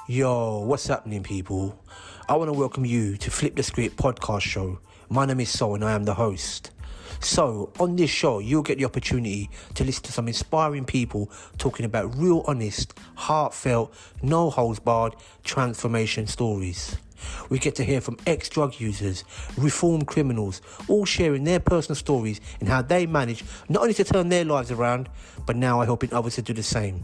Yo, what's happening, people? I want to welcome you to Flip the Script podcast show. My name is Sol and I am the host. So, on this show, you'll get the opportunity to listen to some inspiring people talking about real, honest, heartfelt, no holds barred transformation stories. We get to hear from ex-drug users, reformed criminals, all sharing their personal stories and how they manage not only to turn their lives around, but now are helping others to do the same.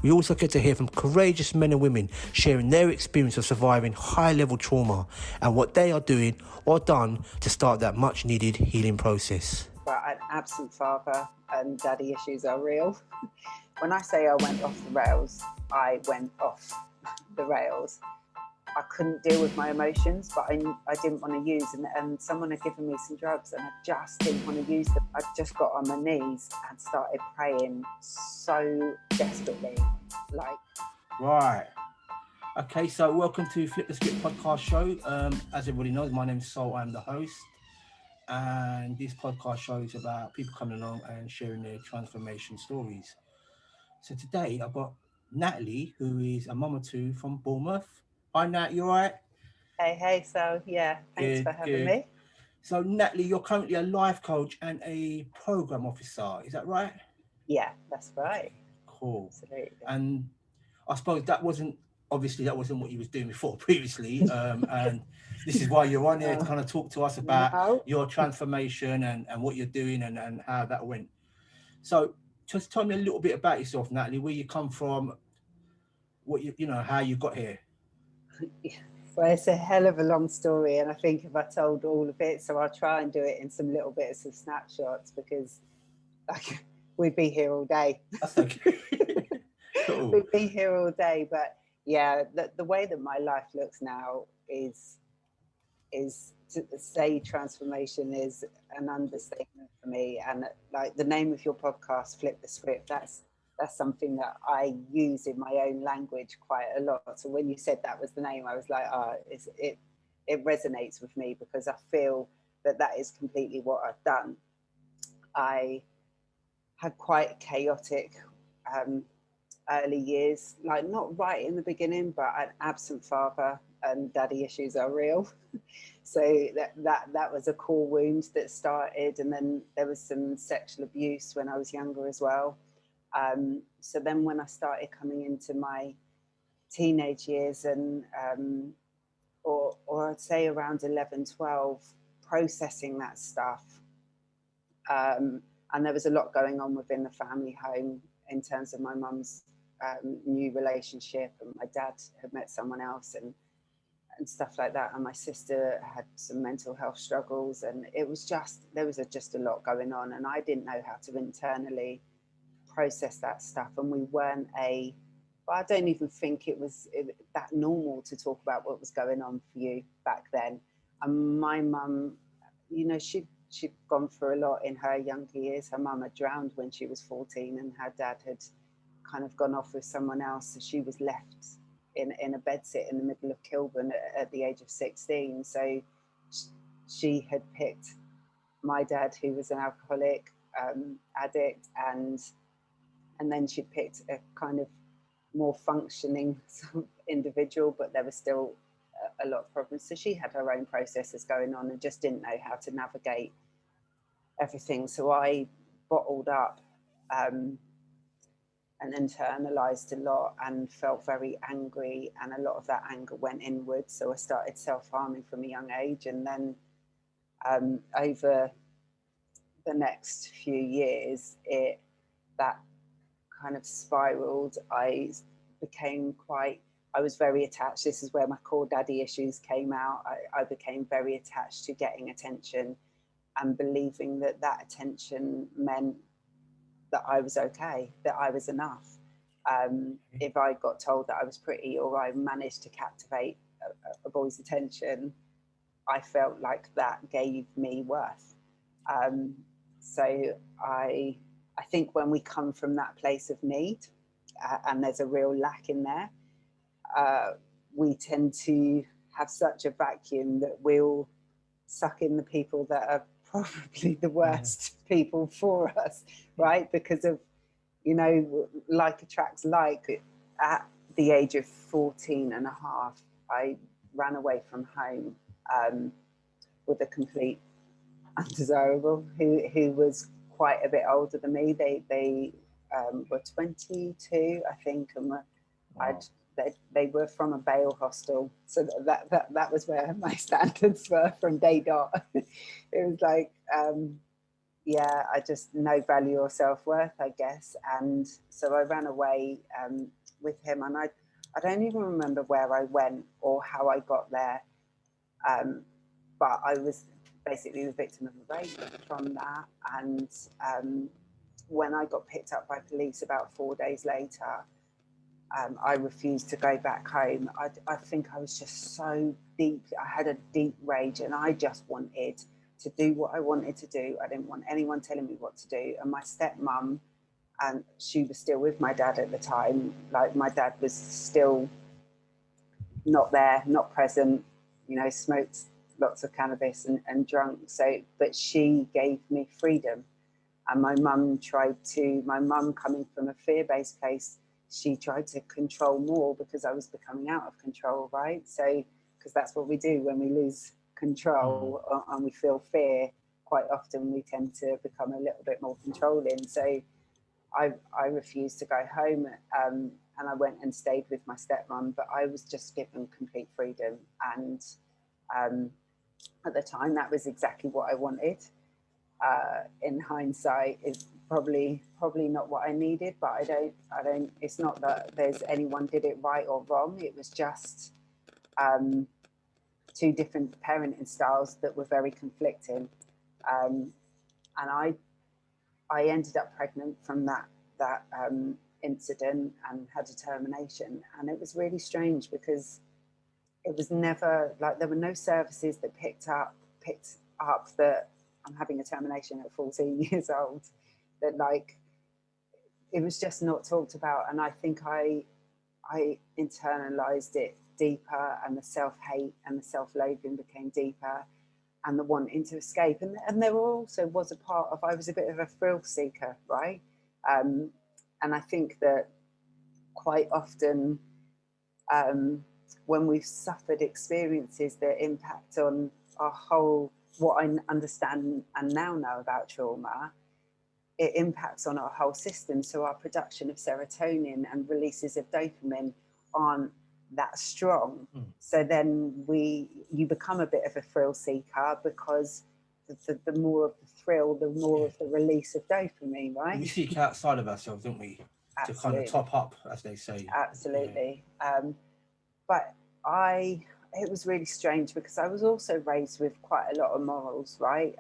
We also get to hear from courageous men and women sharing their experience of surviving high-level trauma and what they are doing or done to start that much-needed healing process. But an absent father and daddy issues are real. When I say I went off the rails, I went off the rails. I couldn't deal with my emotions, but I didn't want to use, and someone had given me some drugs and I just didn't want to use them. I just got on my knees and started praying so desperately, Right. Okay, so welcome to Flip the Script podcast show. As everybody knows, my name is Sol, I'm the host. And this podcast show is about people coming along and sharing their transformation stories. So today I've got Natalie, who is a mum of two from Bournemouth. Hi Nat, you alright? Hey, so yeah, thanks for having me. So Natalie, you're currently a life coach and a program officer, is that right? Yeah, that's right. Okay, cool. Absolutely. And I suppose that wasn't what you was doing before previously, and this is why you're on here to kind of talk to us about your transformation and what you're doing and how that went. So just tell me a little bit about yourself, Natalie, where you come from, what you know, how you got here. Well, it's a hell of a long story, and I think if I told all of it, so I'll try and do it in some little bits of snapshots because we'd be here all day. That's okay. Cool. We'd be here all day, but yeah, the way that my life looks now is to say transformation is an understatement for me. And like the name of your podcast, Flip the Script, that's something that I use in my own language quite a lot. So when you said that was the name, I was like, it resonates with me because I feel that is completely what I've done. I had quite chaotic early years, like not right in the beginning, but an absent father and daddy issues are real. So that was a core wound that started, and then there was some sexual abuse when I was younger as well. So then when I started coming into my teenage years and or I'd say around 11, 12, processing that stuff, and there was a lot going on within the family home in terms of my mum's new relationship, and my dad had met someone else and stuff like that, and my sister had some mental health struggles, and there was just a lot going on, and I didn't know how to internally process that stuff. And we weren't I don't even think it was that normal to talk about what was going on for you back then. And my mum, you know, she'd gone through a lot in her younger years. Her mum had drowned when she was 14, and her dad had kind of gone off with someone else, so she was left in a bedsit in the middle of Kilburn at the age of 16. So she had picked my dad, who was an alcoholic addict, and then she picked a kind of more functioning individual, but there was still a lot of problems. So she had her own processes going on and just didn't know how to navigate everything. So I bottled up and internalized a lot and felt very angry, and a lot of that anger went inward. So I started self-harming from a young age, and then over the next few years that kind of spiraled. I was very attached. This is where my core daddy issues came out. I became very attached to getting attention and believing that attention meant that I was okay, that I was enough. If I got told that I was pretty or I managed to captivate a boy's attention, I felt like that gave me worth. So I think when we come from that place of need and there's a real lack in there, we tend to have such a vacuum that we'll suck in the people that are probably the worst people for us, right? Because of, you know, like attracts like. At the age of 14 and a half, I ran away from home with a complete undesirable who was quite a bit older than me. They were 22, I think, and Wow. they were from a bail hostel, so that was where my standards were from day dot. It was like, yeah, I just no value or self-worth, I guess, and so I ran away with him, and I don't even remember where I went or how I got there, but I was basically the victim of a rape from that, and when I got picked up by police about 4 days later, I refused to go back home. I think I was just so deep. I had a deep rage, and I just wanted to do what I wanted to do. I didn't want anyone telling me what to do. And my stepmom, and she was still with my dad at the time. Like, my dad was still not there, not present, smoked lots of cannabis and drunk. So, but she gave me freedom. And my mum coming from a fear-based place, she tried to control more because I was becoming out of control, right? So, because that's what we do when we lose control and we feel fear, quite often we tend to become a little bit more controlling. So I refused to go home, and I went and stayed with my stepmom, but I was just given complete freedom. And at the time, that was exactly what I wanted. In hindsight, is probably not what I needed, but I don't. It's not that there's anyone did it right or wrong. It was just two different parenting styles that were very conflicting, and I ended up pregnant from that incident and had a termination, and it was really strange because it was never like there were no services that picked up that I'm having a termination at 14 years old. That, like, it was just not talked about, and I think I internalized it deeper, and the self-hate and the self-loathing became deeper, and the wanting to escape, and there also was a part of I was a bit of a thrill seeker, right? And I think that quite often, when we've suffered experiences that impact on our whole, what I understand and now know about trauma, it impacts on our whole system. So our production of serotonin and releases of dopamine aren't that strong. So then you become a bit of a thrill seeker, because the more of the thrill, the more of the release of dopamine, right? We seek outside of ourselves, don't we? Absolutely. To kind of top up, as they say. Absolutely. Yeah. But it was really strange because I was also raised with quite a lot of morals, right?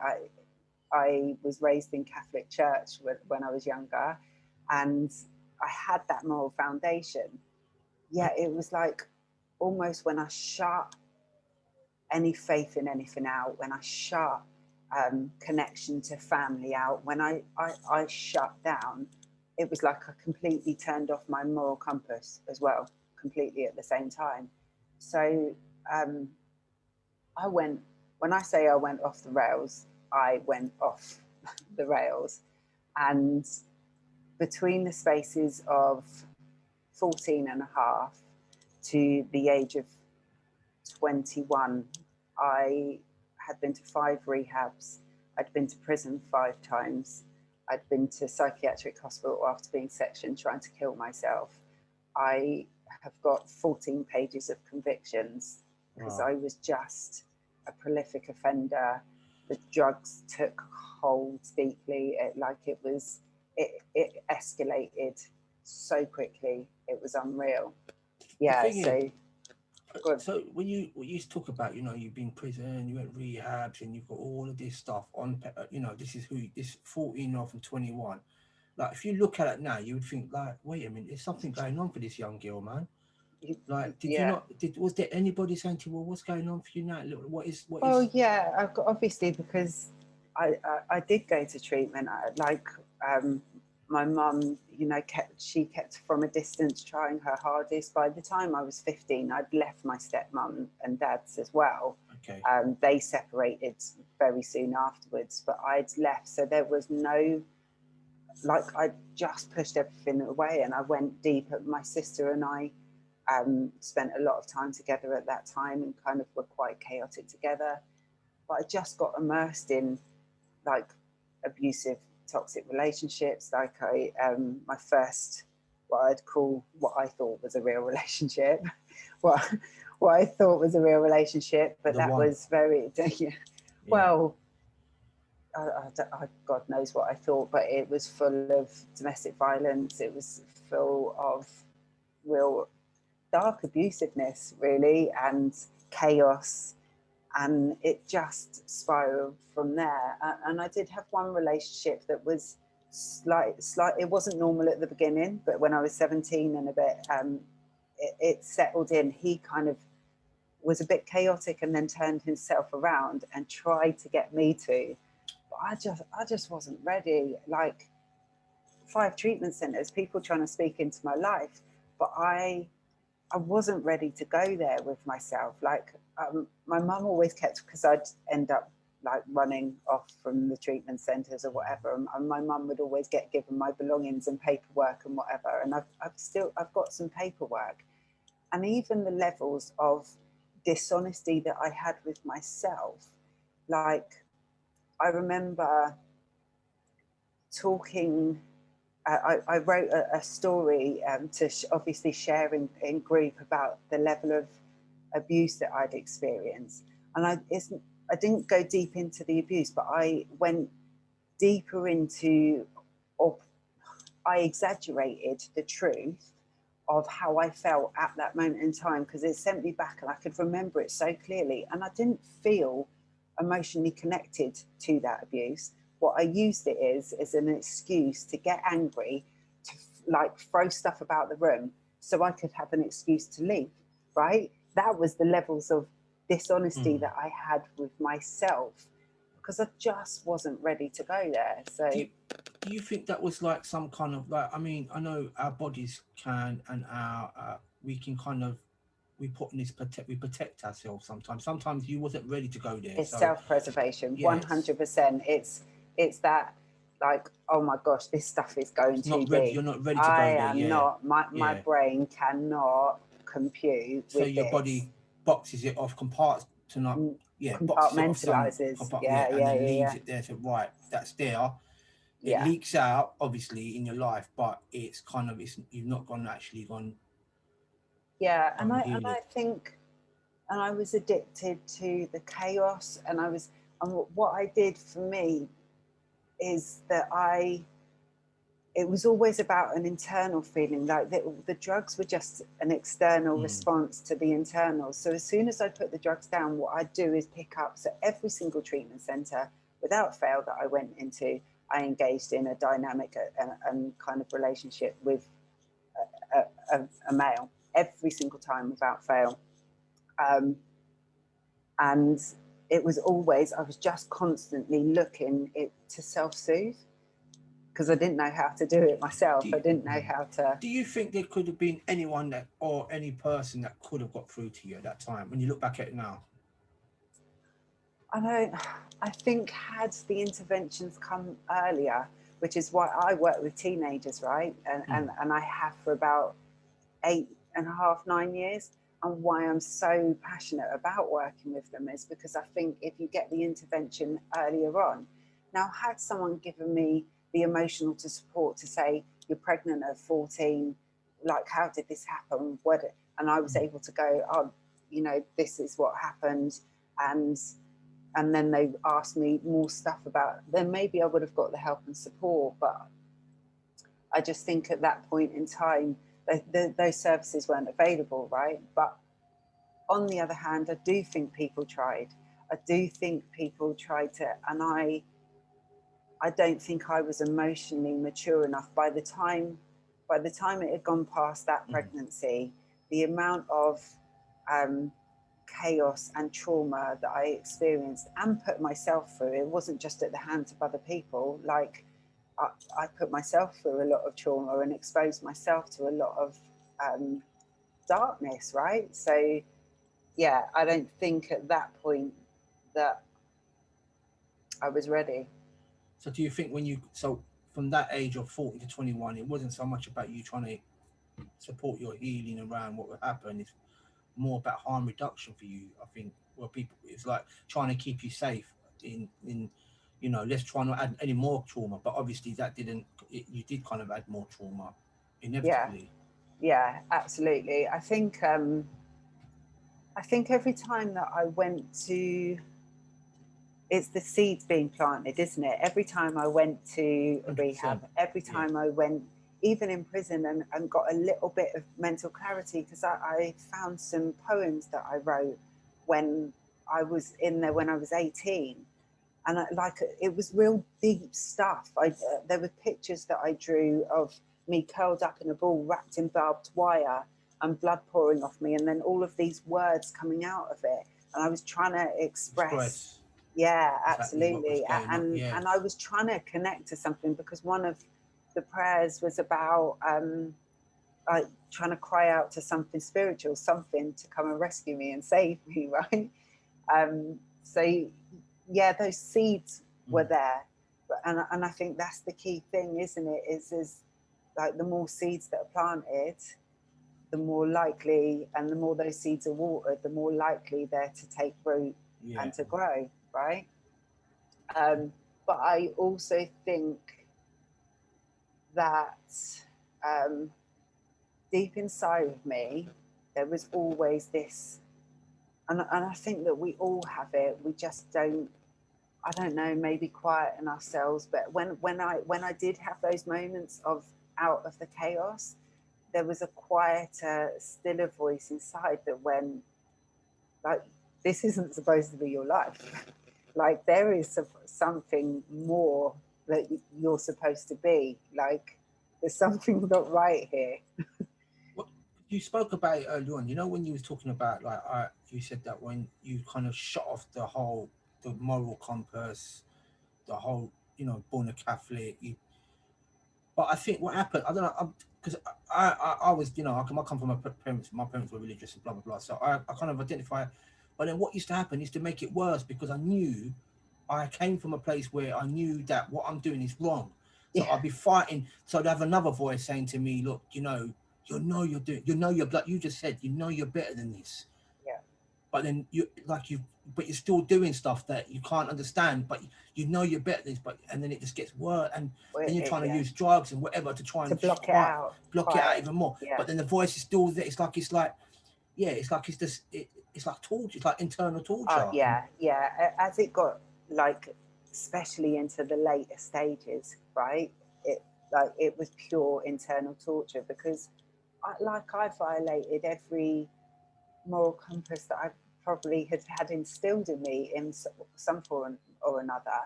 I was raised in Catholic church when I was younger, and I had that moral foundation. Yeah, it was like almost when I shut any faith in anything out, when I shut connection to family out, when I shut down, it was like I completely turned off my moral compass as well, completely at the same time. So when I say I went off the rails, I went off the rails. And between the spaces of 14 and a half to the age of 21, I had been to 5 rehabs. I'd been to prison 5 times. I'd been to psychiatric hospital after being sectioned, trying to kill myself. I have got 14 pages of convictions because I was just a prolific offender. The drugs took hold deeply. It escalated so quickly. It was unreal. Yeah. So when you talk about, you've been in prison, you went rehabs, and you've got all of this stuff on, this is this 14 off and 21. Like, if you look at it now, you would think, like, wait a minute, there's something going on for this young girl, man. Like, was there anybody saying to you, well, what's going on for you now? What is? Yeah, I've got, obviously, because I did go to treatment. My mum, kept from a distance trying her hardest. By the time I was 15, I'd left my stepmum and dad's as well. Okay. They separated very soon afterwards, but I'd left. So there was no, I just pushed everything away, and I went deep. My sister and I spent a lot of time together at that time and kind of were quite chaotic together. But I just got immersed in like abusive, toxic relationships. Like my first, what I'd call what I thought was a real relationship, what what I thought was a real relationship, but that was very, well, God knows what I thought, but it was full of domestic violence. It was full of real dark abusiveness, really, and chaos. And it just spiraled from there. And I did have one relationship that was slight. It wasn't normal at the beginning, but when I was 17 and a bit, it settled in. He kind of was a bit chaotic and then turned himself around and tried to get me to. But I just wasn't ready. Like 5 treatment centers, people trying to speak into my life, but I wasn't ready to go there with myself. Like my mum always kept, because I'd end up like running off from the treatment centres or whatever, and my mum would always get given my belongings and paperwork and whatever. And I've got some paperwork, and even the levels of dishonesty that I had with myself. Like I remember talking. I wrote a story to obviously share in group about the level of abuse that I'd experienced. And I didn't go deep into the abuse, but I went deeper into, or I exaggerated the truth of how I felt at that moment in time, because it sent me back and I could remember it so clearly. And I didn't feel emotionally connected to that abuse. What I used it as an excuse to get angry, to like throw stuff about the room so I could have an excuse to leave, right? That was the levels of dishonesty that I had with myself, because I just wasn't ready to go there. So do you think that was like some kind of like, I mean, I know our bodies can, and our we can kind of, we protect ourselves sometimes you wasn't ready to go there. It's so self-preservation, 100%. It's that, like, oh my gosh, this stuff is going too deep. You're not ready to go there. I am not. My brain cannot compute so with your this. body boxes it off, compartmentalizes, and leaves it there. So right, that's there. It leaks out obviously in your life, but it's kind of, you've not gone. Yeah, and I think, and I was addicted to the chaos, and what I did for me is that it was always about an internal feeling. Like the drugs were just an external response to the internal. So as soon as I put the drugs down, what I do is pick up. So every single treatment centre, without fail, that I went into, I engaged in a dynamic and kind of relationship with a male every single time, without fail. And it was always, I was just constantly looking to self-soothe, because I didn't know how to do it myself. I didn't know how to. Do you think there could have been anyone or any person that could have got through to you at that time, when you look back at it now? I think had the interventions come earlier, which is why I work with teenagers, right? And I have for about 8.5, 9 years. And why I'm so passionate about working with them is because I think if you get the intervention earlier on. Now, had someone given me the emotional support to say, you're pregnant at 14, like, how did this happen? And I was able to go, oh, this is what happened. And then they asked me more stuff about, then maybe I would have got the help and support. But I just think at that point in time, those services weren't available, right? But on the other hand, I do think people tried. I do think people tried to, and I don't think I was emotionally mature enough. By the time it had gone past that pregnancy, the amount of chaos and trauma that I experienced and put myself through, it wasn't just at the hands of other people. Like, I put myself through a lot of trauma and exposed myself to a lot of darkness, right? So, yeah, I don't think at that point that I was ready. So do you think so from that age of 40 to 21, it wasn't so much about you trying to support your healing around what will happen. It's more about harm reduction for you. I think well people it's like trying to keep you safe in let's try not add any more trauma. But obviously that didn't you did kind of add more trauma Yeah, inevitably. yeah, absolutely. I think every time that I went to, it's the seeds being planted, isn't it? Every time I went to a rehab, 100%. every Yeah. time I went, even in prison, and got a little bit of mental clarity, because I found some poems that I wrote when I was in there when I was 18. And it was real deep stuff. There were pictures that I drew of me curled up in a ball wrapped in barbed wire and blood pouring off me, and then all of these words coming out of it. And I was trying to express, Express yeah, exactly what was absolutely. going on. Yeah. And I was trying to connect to something, because one of the prayers was about like trying to cry out to something spiritual, something to come and rescue me and save me, right? So yeah, those seeds were Mm. there, and I think that's the key thing, isn't it? Is like the more seeds that are planted, the more likely, and the more those seeds are watered, the more likely they're to take root Yeah. and to grow, right? Um, but I also think that um, deep inside of me, there was always this, and I think that we all have it. We just don't. I don't know. Maybe quieten ourselves. But when I did have those moments of out of the chaos, there was a quieter, stiller voice inside that went like, "This isn't supposed to be your life. Like there is something more that you're supposed to be. Like there's something not right here." What you spoke about it earlier on, when you was talking about like you said that when you kind of shut off the moral compass, the whole born a Catholic. But I think what happened, I don't know, because I was I come from parents. My parents were religious and blah blah blah. So I kind of identify. But then what used to happen is to make it worse because I knew I came from a place where I knew that what I'm doing is wrong. So Yeah, I'd be fighting. So I'd have another voice saying to me, look, you're doing, you're like you just said, you're better than this. yeah. But then but you're still doing stuff that you can't understand, but you're better than this, but, and then it just gets worse. And then you're trying to Yeah. use drugs and whatever to try To and block it quiet, out, block it out quiet. even more. Yeah. But then the voice is still there. It's like, yeah, it's like it's like torture. It's like internal torture. And Yeah, yeah. As it got like, especially into the later stages, right? It it was pure internal torture, because I violated every moral compass that I probably had instilled in me in some form or another,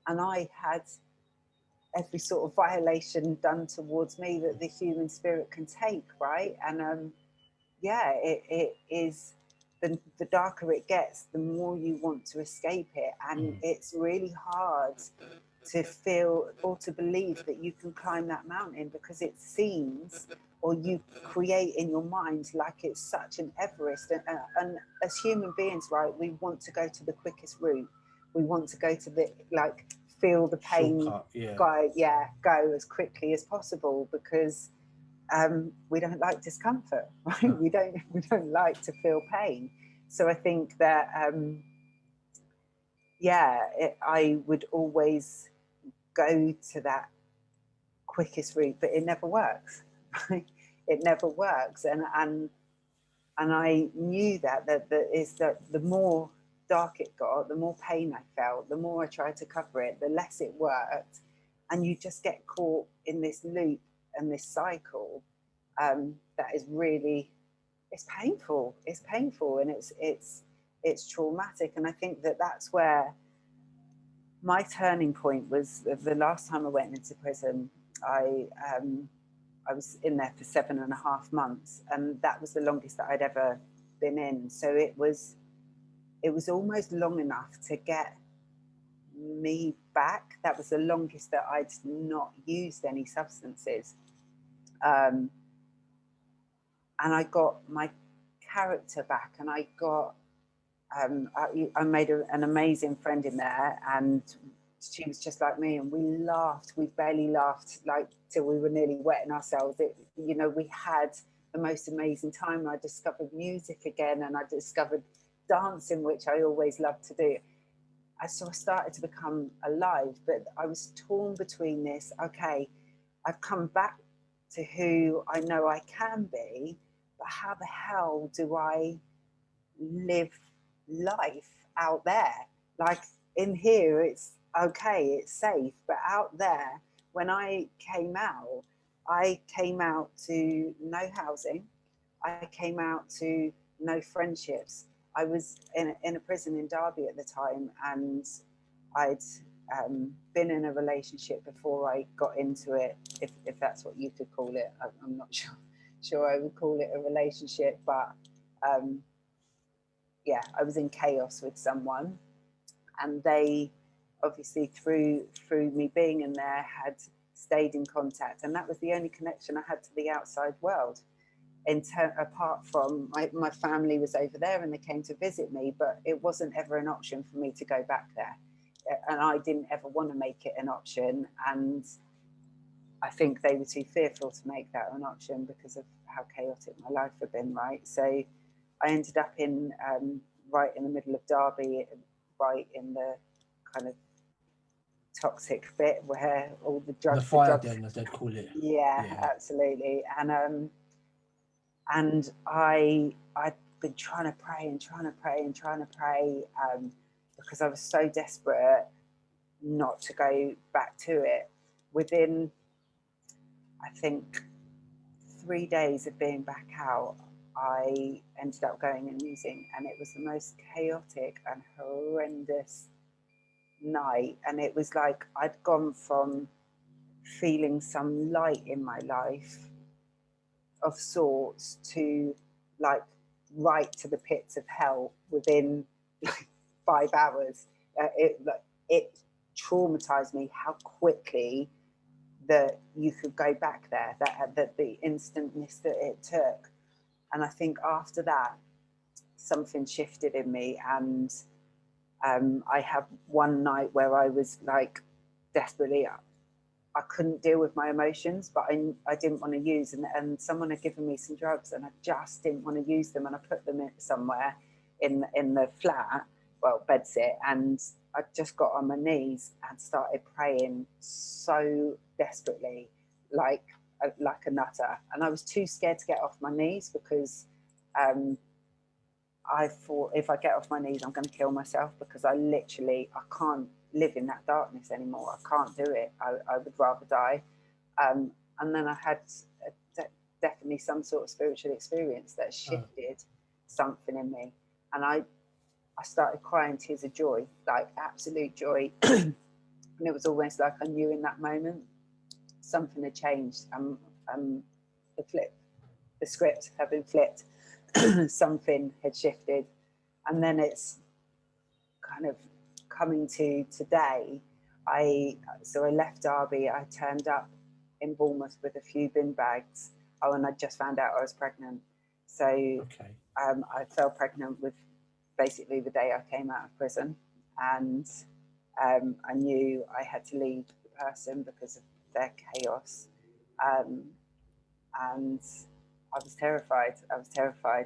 and I had every sort of violation done towards me that the human spirit can take, right? And yeah, it is. The darker it gets, the more you want to escape it, and mm, it's really hard to feel or to believe that you can climb that mountain, because it seems, or you create in your mind like it's such an Everest. And as human beings, right, we want to go to the quickest route. We want to go to the, like, feel the pain, shortcut, yeah. go as quickly as possible, because we don't like discomfort, right? We don't like to feel pain. So I think that I would always go to that quickest route, but it never works. Right? It never works, and I knew that the more dark it got, the more pain I felt, the more I tried to cover it, the less it worked, and you just get caught in this loop and this cycle that is really, it's painful. It's painful, and it's traumatic. And I think that that's where my turning point was. The last time I went into prison, I was in there for 7.5 months, and that was the longest that I'd ever been in. So it was almost long enough to get me back. That was the longest that I'd not used any substances. Um, and I got my character back, and I got I made an amazing friend in there, and she was just like me, and we laughed. We barely laughed, like, till we were nearly wetting ourselves. You know, we had the most amazing time. I discovered music again, and I discovered dancing, which I always loved to do. So I started to become alive, but I was torn between this. Okay, I've come back to who I know I can be, but how the hell do I live life out there? Like, in here, it's okay, it's safe, but out there, when I came out to no housing. I came out to no friendships. I was in a prison in Derby at the time, and I'd been in a relationship before I got into it, if that's what you could call it. I'm not sure I would call it a relationship, but yeah, I was in chaos with someone, and they obviously through me being in there had stayed in contact, and that was the only connection I had to the outside world. Apart from my family was over there and they came to visit me, but it wasn't ever an option for me to go back there, and I didn't ever want to make it an option, and I think they were too fearful to make that an option because of how chaotic my life had been, right? So I ended up in right in the middle of Derby, right in the kind of toxic bit where all the drugs, the fire den, as they'd call it. Yeah, absolutely. And I'd been trying to pray because I was so desperate not to go back to it. Within, I think, 3 days of being back out, I ended up going and using, and it was the most chaotic and horrendous night. And it was like I'd gone from feeling some light in my life of sorts to like right to the pits of hell within like 5 hours. It traumatized me how quickly that you could go back there, that the instantness that it took. And I think after that, something shifted in me, and I had one night where I was like desperately, I couldn't deal with my emotions, but I didn't want to use, and someone had given me some drugs, and I just didn't want to use them, and I put them in somewhere in the flat, well, bedsit, and I just got on my knees and started praying so desperately, like a nutter, and I was too scared to get off my knees because I thought if I get off my knees, I'm going to kill myself, because I can't live in that darkness anymore. I can't do it. I would rather die. And then I had definitely some sort of spiritual experience that shifted something in me. And I started crying tears of joy, like absolute joy. And it was almost like I knew in that moment something had changed. The script had been flipped. Something had shifted. And then it's kind of coming to today. I left Derby. I turned up in Bournemouth with a few bin bags. Oh, and I just found out I was pregnant. So I fell pregnant with basically the day I came out of prison, and I knew I had to leave the person because of their chaos, and I was terrified.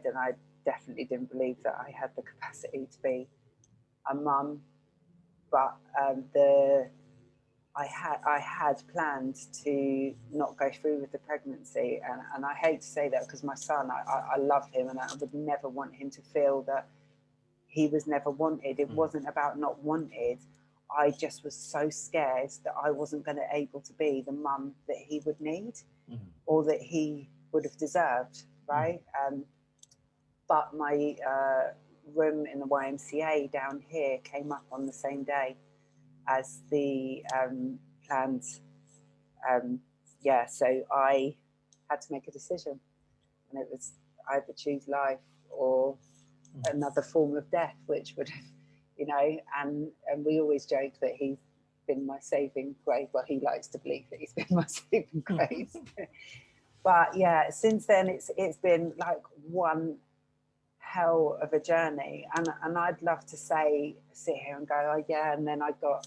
And I definitely didn't believe that I had the capacity to be a mum. But I had planned to not go through with the pregnancy, and I hate to say that because my son, I love him, and I would never want him to feel that he was never wanted. It wasn't about not wanted. I just was so scared that I wasn't going to able to be the mum that he would need or that he would have deserved, right? But my room in the YMCA down here came up on the same day as the planned. So I had to make a decision, and it was either choose life or another form of death, which would have, and we always joke that he's been my saving grace. Well, he likes to believe that he's been my saving grace. But yeah, since then it's been like one hell of a journey, and I'd love to sit here and go, oh yeah, and then I got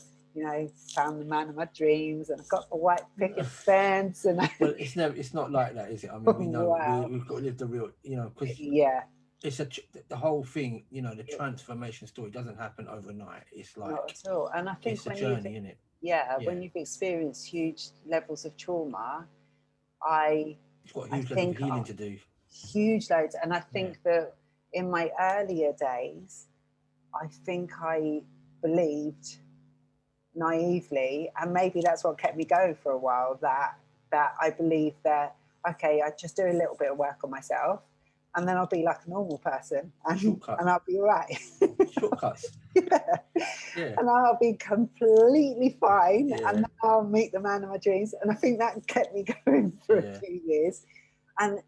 found the man of my dreams, and I got the white picket fence, and Well, it's not like that, is it? I mean, we know wow, we've got to live the real, because yeah, it's the whole thing, the transformation story doesn't happen overnight. It's not like at all. And I think it's a journey, isn't it? yeah, Yeah, when you've experienced huge levels of trauma, I it's got a I huge level of think healing to do. huge loads, and I Yeah, think that in my earlier days, I think I believed naively, and maybe that's what kept me going for a while, that I believed that, okay, I just do a little bit of work on myself, and then I'll be like a normal person, and shortcuts, I'll be all right. shortcuts. Yeah. Yeah, And I'll be completely fine, and yeah, then I'll meet the man of my dreams. And I think that kept me going for a yeah. few years. And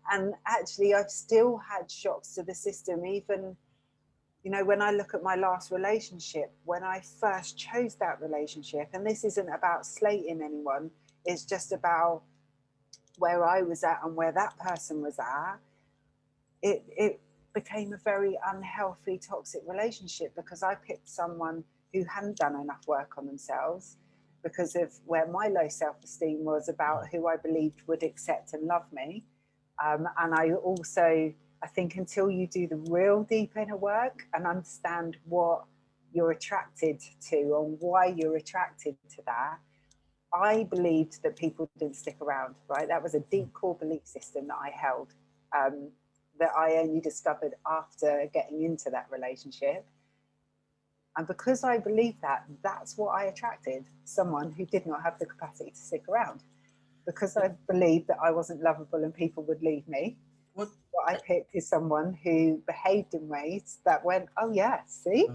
actually, I've still had shocks to the system, even when I look at my last relationship, when I first chose that relationship, and this isn't about slating anyone, it's just about where I was at and where that person was at. It became a very unhealthy, toxic relationship, because I picked someone who hadn't done enough work on themselves, because of where my low self-esteem was about who I believed would accept and love me. And I think until you do the real deep inner work and understand what you're attracted to and why you're attracted to that, I believed that people didn't stick around, right? That was a deep core belief system that I held, um, that I only discovered after getting into that relationship. And because I believed that, that's what I attracted, someone who did not have the capacity to stick around. Because I believed that I wasn't lovable and people would leave me, What? what I picked is someone who behaved in ways that went, oh yeah, see?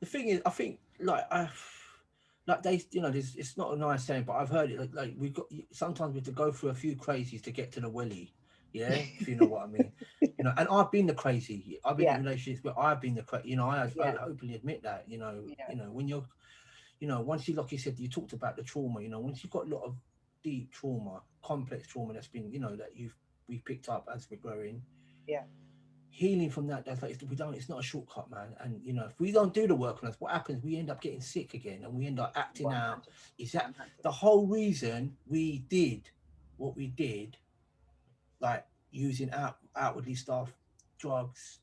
The thing is, I think like they, it's not a nice saying, but I've heard it. Like we've got sometimes we have to go through a few crazies to get to the welly. Yeah, if you know what I mean. And I've been the crazy. I've been in Yeah, relationships where I've been the crazy. I yeah, openly admit that. yeah, When you're, once you, like you said, you talked about the trauma. Once you've got a lot of deep trauma, complex trauma that's been, that we've picked up as we're growing, yeah. healing from that's like it's not a shortcut, man. And if we don't do the work on us, what happens? We end up getting sick again, and we end up acting out. 100, Is that 100. the whole reason we did what we did, like using outwardly stuff, drugs,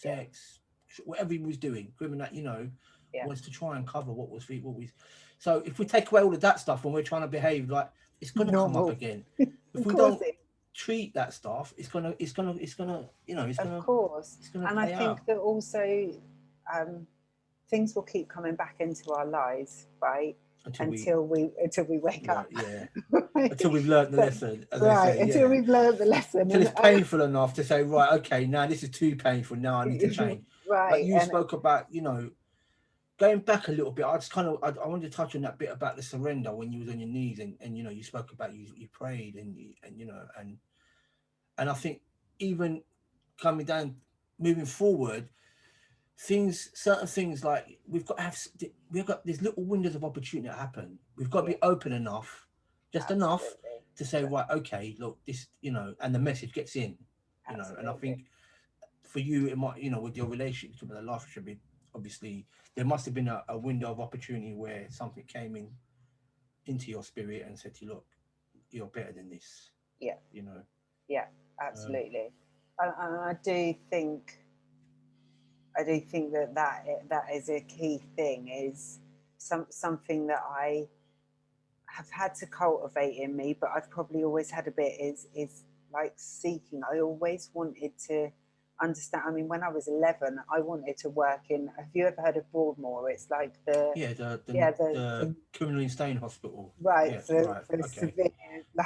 Yeah, sex, whatever he was doing, criminal, yeah. was to try and cover what we. So if we take away all of that stuff when we're trying to behave, like it's gonna come up Normal. again. If Of we course don't it, treat that stuff, of course. it's gonna And I play out think that also, things will keep coming back into our lives, right? until we, Until we wake right, up. yeah, Right? until we've learned the So, lesson, as they right, say, until yeah, we've learned the lesson. until it's painful enough to say, right, okay, now this is too painful. Now I need to change. Like right. you And spoke about, going back a little bit. I just I wanted to touch on that bit about the surrender when you was on your knees, and you spoke about you prayed and I think even coming down, moving forward, certain things like we've got these little windows of opportunity that happen. We've got to yeah, be open enough, just enough absolutely. to say, right, okay, look, this, and the message gets in, and I Absolutely. think for you, it might, with your relationship with the life should be, obviously, there must have been a window of opportunity where something came into your spirit and said to you, look, you're better than this, Yeah, you know. yeah, Um, absolutely. And I do think that is a key thing, is something that I have had to cultivate in me, but I've probably always had a bit, is like seeking. I always wanted to understand. I mean, when I was 11, I wanted to work in. Have you ever heard of Broadmoor? It's like yeah, the the criminal insane hospital. right Yeah, for right, okay. severe,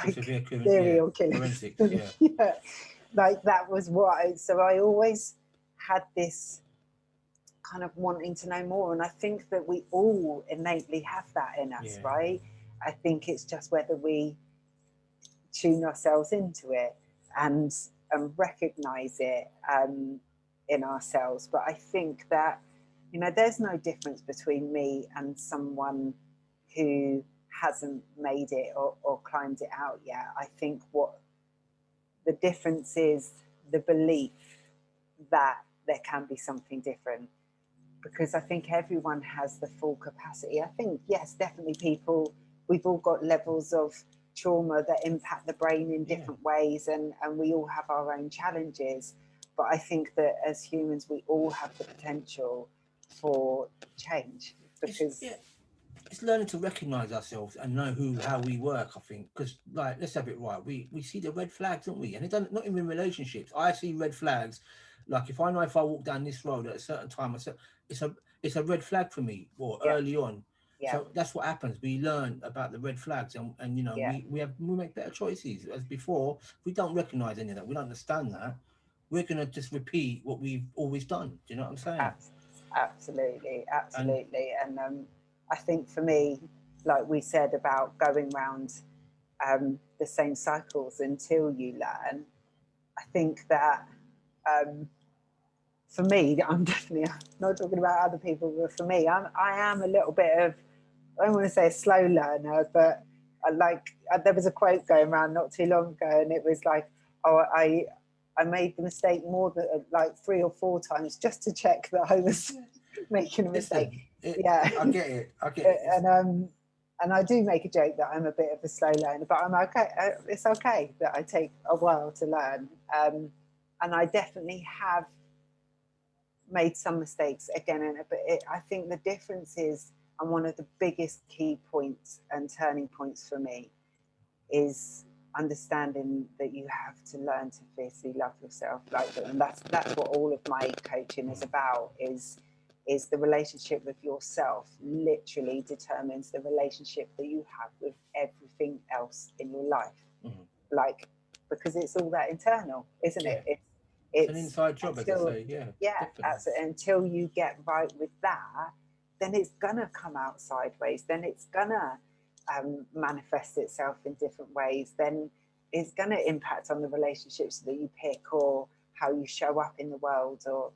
For like severe criminal, yeah, serial killers. forensics, yeah, Yeah, like that was what so I always had this kind of wanting to know more, and I think that we all innately have that in us, yeah. right? I think it's just whether we tune ourselves into it and recognize it, in ourselves. But I think that, there's no difference between me and someone who hasn't made it, or climbed it out yet. I think what the difference is, the belief that there can be something different. because I think everyone has the full capacity. I think, yes, definitely we've all got levels of trauma that impact the brain in different ways, and we all have our own challenges. But I think that as humans, we all have the potential for change, because it's learning to recognize ourselves and know how we work. I think, because, like, let's have it right. We see the red flags, don't we? And it doesn't, not even in relationships. I see red flags. Like, if I know, if I walk down this road at a certain time, it's a red flag for me, or early on. yeah, So that's what happens. We learn about the red flags, and you know, yeah, we make better choices. As before, if we don't recognize any of that, we don't understand that, we're gonna just repeat what we've always done. Do you know what I'm saying? absolutely, And absolutely. And I think for me, like we said about going round the same cycles until you learn, I think that for me, I'm definitely not talking about other people, but for me, I am a little bit of, I don't want to say a slow learner, but there was a quote going around not too long ago, and it was like, oh, I made the mistake more than like 3 or 4 times just to check that I was making a mistake. Yeah, I get it. I get it. And I do make a joke that I'm a bit of a slow learner, but I'm okay. It's okay that I take a while to learn, and I definitely have made some mistakes again, but I think the difference is, and one of the biggest key points and turning points for me is understanding that you have to learn to fiercely love yourself. And that's what all of my coaching is about. Is the relationship with yourself literally determines the relationship that you have with everything else in your life. Like, because it's all that internal, isn't it? It's an inside job, as I say. Until you get right with that, then it's gonna come out sideways. Then it's gonna manifest itself in different ways. Then it's gonna impact on the relationships that you pick, or how you show up in the world, or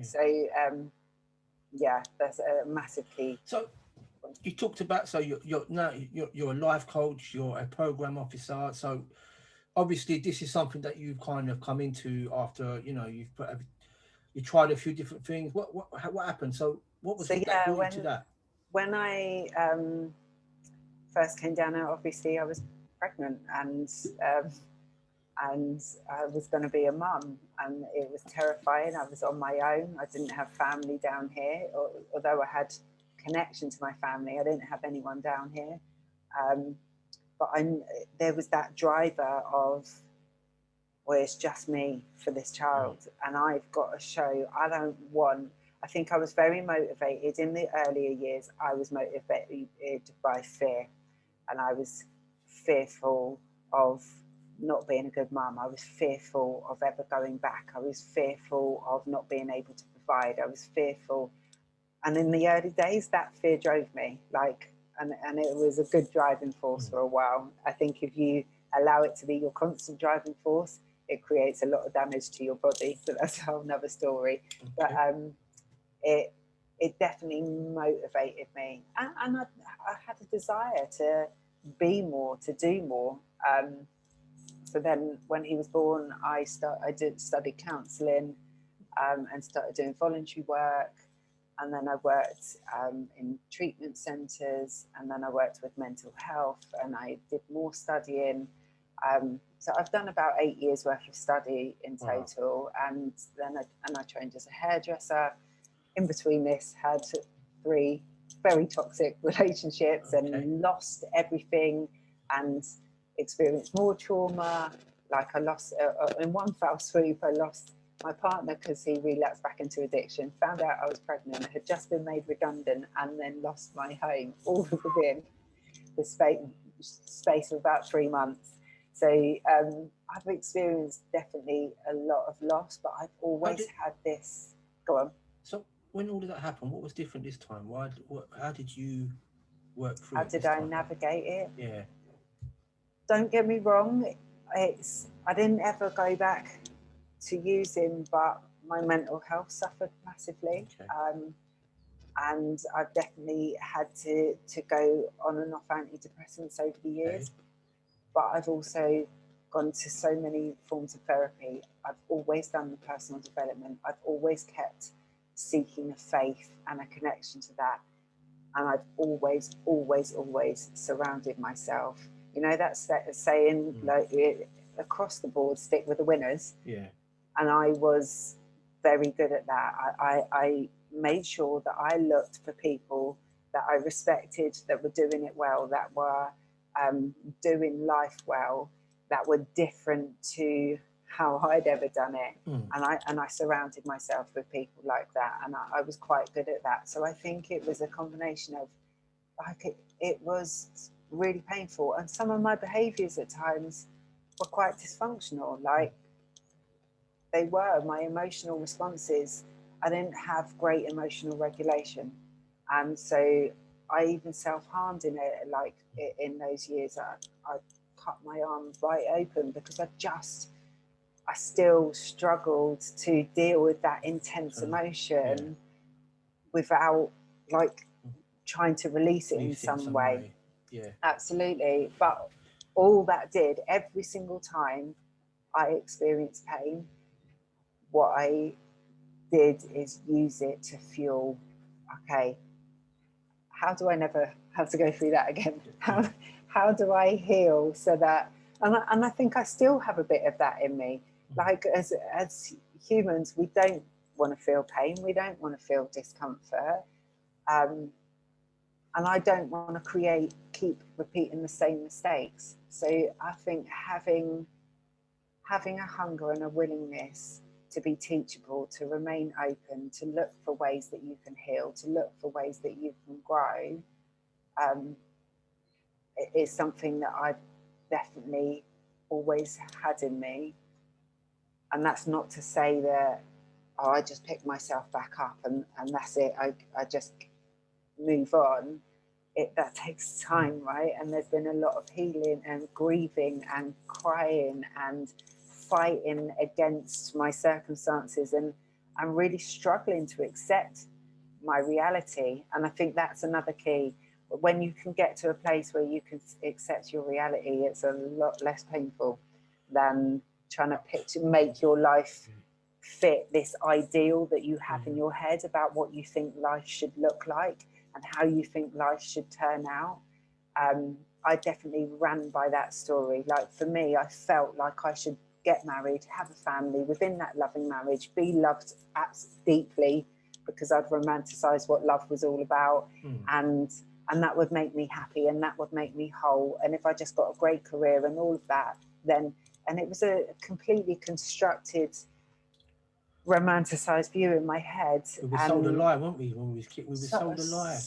So that's a massive key. So you talked about, so you're now you're a life coach, you're a program officer. So obviously this is something that you've kind of come into after, you tried a few different things. What happened? So what was it that brought you to that? When I first came down here, obviously I was pregnant, and I was going to be a mum, and it was terrifying. I was on my own. I didn't have family down here, although I had connection to my family. I didn't have anyone down here, but there was that driver of, well, it's just me for this child, and I've got to show. I think I was very motivated in the earlier years. I was motivated by fear, and I was fearful of not being a good mum. I was fearful of ever going back. I was fearful of not being able to provide. I was fearful. And in the early days, that fear drove me, and it was a good driving force for a while. I think if you allow it to be your constant driving force, it creates a lot of damage to your body. So that's a whole nother story. Okay. But it definitely motivated me. And I had a desire to be more, to do more. So then when he was born, I did study counselling, and started doing voluntary work. And then I worked in treatment centres, and then I worked with mental health, and I did more studying. So I've done about 8 years worth of study in total. Wow. And then I trained as a hairdresser. In between this, had 3 very toxic relationships, and lost everything, and experienced more trauma. Like, I lost, in one foul swoop, I lost my partner because he relapsed back into addiction, found out I was pregnant, had just been made redundant, and then lost my home, all within the space of about 3 months. So I've experienced definitely a lot of loss, but I've always had this. Go on. So when all of that happened, what was different this time? How did you work through How it? did I navigate it? Yeah. Don't get me wrong, I didn't ever go back to using, but my mental health suffered massively. And I've definitely had to go on and off antidepressants over the years. But I've also gone to so many forms of therapy. I've always done the personal development. I've always kept seeking a faith and a connection to that. And I've always, always, always surrounded myself. You know, that's that saying, like, across the board, stick with the winners. Yeah. And I was very good at that. I made sure that I looked for people that I respected, that were doing it well, that were doing life well, that were different to how I'd ever done it. And I surrounded myself with people like that, and I was quite good at that. So I think it was a combination of, like, it was really painful, and some of my behaviours at times were quite dysfunctional. Like, they were my emotional responses. I didn't have great emotional regulation, and so I even self-harmed in it. Like, in those years, I cut my arm right open because I still struggled to deal with that intense emotion without, like, trying to release it in some way. Yeah. Absolutely. But all that did, every single time I experienced pain, what I did is use it to fuel, okay, how do I never have to go through that again? How do I heal so that, and I think I still have a bit of that in me. Like, as humans, we don't want to feel pain. We don't want to feel discomfort. And I don't want to keep repeating the same mistakes. So I think having a hunger and a willingness to be teachable, to remain open, to look for ways that you can heal, to look for ways that you can grow, it is something that I've definitely always had in me. And that's not to say that, oh, I just pick myself back up and that's it. I just move on. That takes time, right? And there's been a lot of healing and grieving and crying and fighting against my circumstances, and I'm really struggling to accept my reality. And I think that's another key. When you can get to a place where you can accept your reality, it's a lot less painful than trying to make your life fit this ideal that you have in your head about what you think life should look like and how you think life should turn out. I definitely ran by that story. Like, for me, I felt like I should get married, have a family, within that loving marriage, be loved deeply, because I'd romanticized what love was all about. And that would make me happy, and that would make me whole. And if I just got a great career and all of that, then, and it was a completely constructed, romanticized view in my head. We were sold a lie, weren't we? When we was kids, we were sold a lie.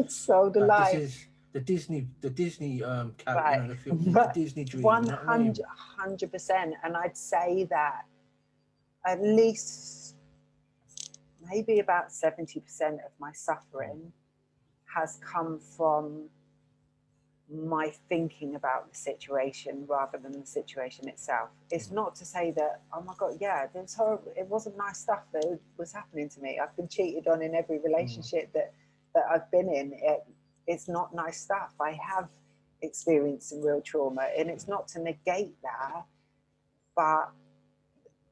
Sold a lie. This is the Disney character, right. you know, the film, the Disney dream. 100%. And I'd say that at least maybe about 70% of my suffering has come from my thinking about the situation rather than the situation itself. It's not to say that, oh my God, yeah, it was horrible. It wasn't nice stuff that was happening to me. I've been cheated on in every relationship that I've been in. It's not nice stuff. I have experienced some real trauma, and it's not to negate that, but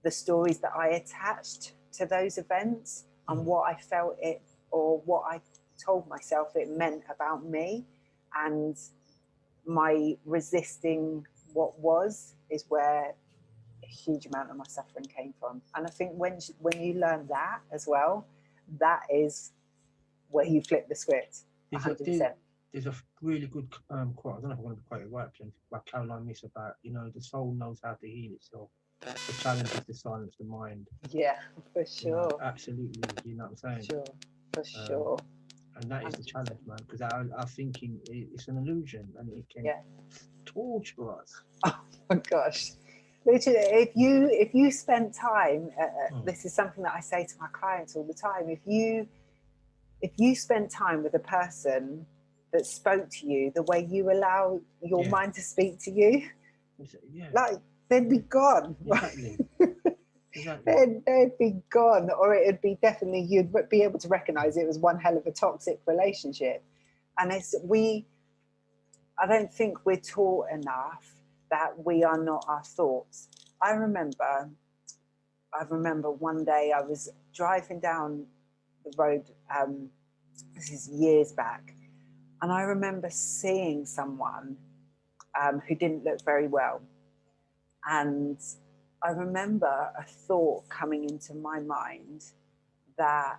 the stories that I attached to those events and what I felt it, or what I told myself it meant about me, and my resisting what was, is where a huge amount of my suffering came from. And I think when you learn that as well, that is where you flip the script. 100%. There's a really good quote, I don't know if I'm going to quote it right, by Caroline Miss, about, you know, the soul knows how to heal itself. The challenge is to silence the mind. Yeah, for sure. You know, absolutely, you know what I'm saying? Sure, for sure. And that is the challenge, man, because our thinking, it's an illusion, and it can torture us. Oh my gosh. Literally, if you spend time, this is something that I say to my clients all the time, if you spent time with a person that spoke to you the way you allow your mind to speak to you, like, they'd be gone. Exactly. Exactly. They'd be gone, or it'd be definitely, you'd be able to recognize it was one hell of a toxic relationship. And I don't think we're taught enough that we are not our thoughts. I remember I remember one day I was driving down the road, this is years back, and I remember seeing someone who didn't look very well. And I remember a thought coming into my mind that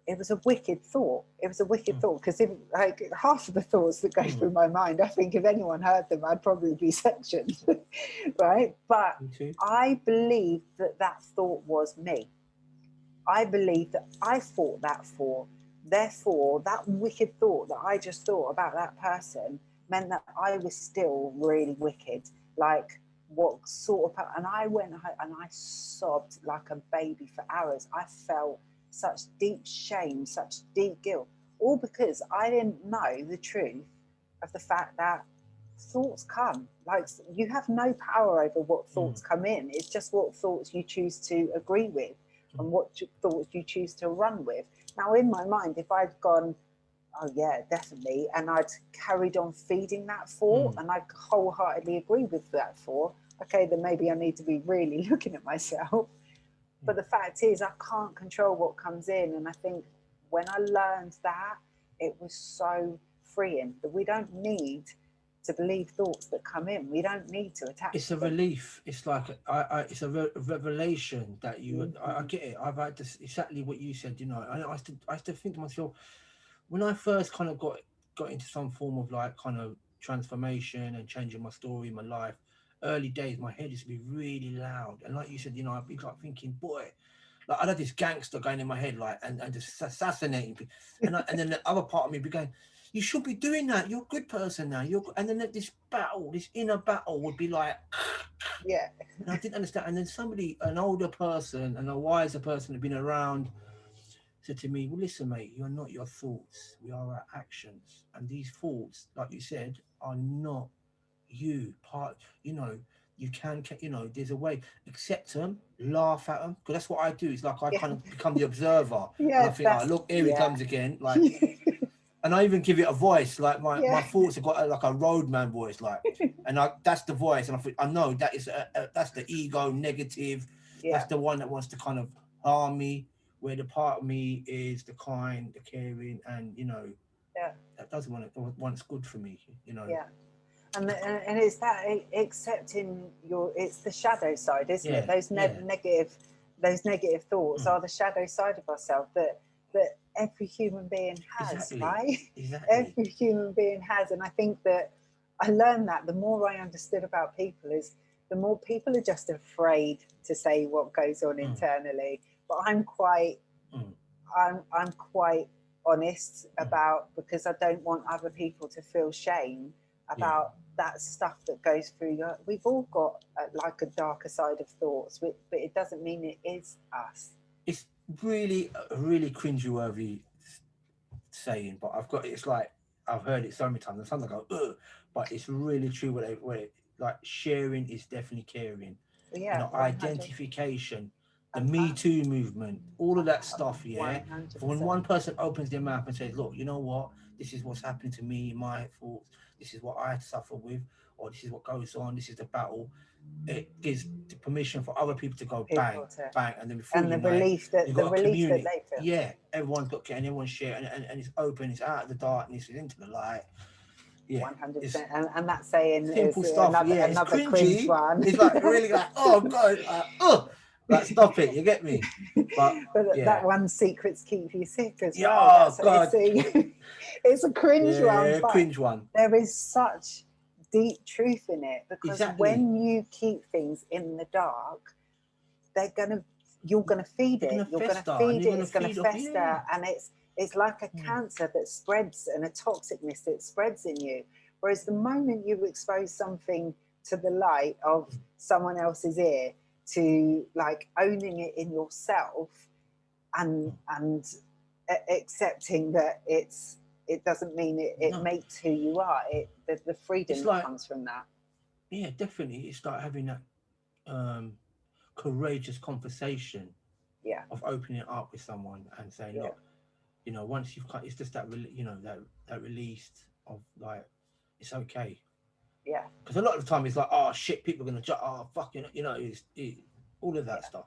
it was a wicked thought. It was a wicked thought, because if like half of the thoughts that go through my mind, I think if anyone heard them, I'd probably be sectioned, right? But I believe that that thought was me. I believe that I thought that thought. Therefore, that wicked thought that I just thought about that person meant that I was still really wicked. Like, what sort of, and I went home and I sobbed like a baby for hours. I felt such deep shame, such deep guilt, all because I didn't know the truth of the fact that thoughts come. Like, you have no power over what thoughts come in. It's just what thoughts you choose to agree with and what thoughts you choose to run with. Now, in my mind, if I'd gone, oh yeah, definitely, and I'd carried on feeding that thought, and I wholeheartedly agree with that thought, okay, then maybe I need to be really looking at myself. But the fact is, I can't control what comes in. And I think when I learned that, it was so freeing that we don't need to believe thoughts that come in. We don't need to attach. It's a relief. It's like it's a revelation that you. I get it. I've had this, exactly what you said. You know, I used to think to myself, when I first kind of got into some form of like kind of transformation and changing my story, my life. Early days, my head used to be really loud, and like you said, you know, I'd be like thinking, boy, like I'd have this gangster going in my head, like and just assassinating people, and then the other part of me be going, you should be doing that. You're a good person now. And then this battle, this inner battle, would be like, Yeah. and I didn't understand. And then somebody, an older person and a wiser person, had been around, said to me, well, listen, mate, you're not your thoughts. We are our actions. And these thoughts, like you said, are not you. You know, you can, you know, there's a way, accept them, laugh at them. Because that's what I do. It's like I Yeah. kind of become the observer. And I Yeah, think, oh, look, here he comes again. Like, and I even give it a voice. Like my thoughts have got like a roadman voice. Like, and that's the voice. And I think, I know that is, that's the ego negative. That's the one that wants to kind of harm me. Where the part of me is the kind, the caring, and you know, that doesn't what's good for me, you know. Yeah, and it's that accepting it's the shadow side, isn't it? Those negative thoughts are the shadow side of ourselves that every human being has, right? Exactly. Every human being has, and I think that I learned that the more I understood about people is the more people are just afraid to say what goes on internally. But I'm quite honest about, because I don't want other people to feel shame about that stuff that goes through we've all got like a darker side of thoughts, but it doesn't mean it is us. It's really a really cringeworthy saying, but it's like I've heard it so many times and sometimes I go, ugh, but it's really true what like sharing is definitely caring. Yeah, you know, 100%. Identification, the Me Too movement, all of that stuff, 100%. For when one person opens their mouth and says, look, you know what, this is what's happening to me, my thoughts, this is what I suffer with, or this is what goes on, this is the battle, it gives the permission for other people to go bang, and then before the relief that you've got the relief that they feel. Yeah, everyone's got, and everyone's sharing, and it's open, it's out of the darkness, it's into the light. 100%, and that saying simple is stuff. another It's cringe one. It's like really like, oh god, like stop it. You get me? But that one, secrets keep you sick as well. Oh god, it's a cringe one. But cringe one. There is such deep truth in it, because when you keep things in the dark, you're gonna feed it. You're gonna feed it. It's gonna fester, and it's like a cancer that spreads, and a toxicness that spreads in you. Whereas the moment you expose something to the light of someone else's ear, to like owning it in yourself, and accepting that it doesn't mean it makes who you are. The freedom that comes from that. Yeah, definitely. It's like having that courageous conversation. Yeah. Of opening it up with someone and saying, look, you know, once you've cut, it's just that, you know, that released of like, it's okay. Yeah. Because a lot of the time it's like, oh shit, people are gonna judge, oh fucking, you know, it's all of that stuff.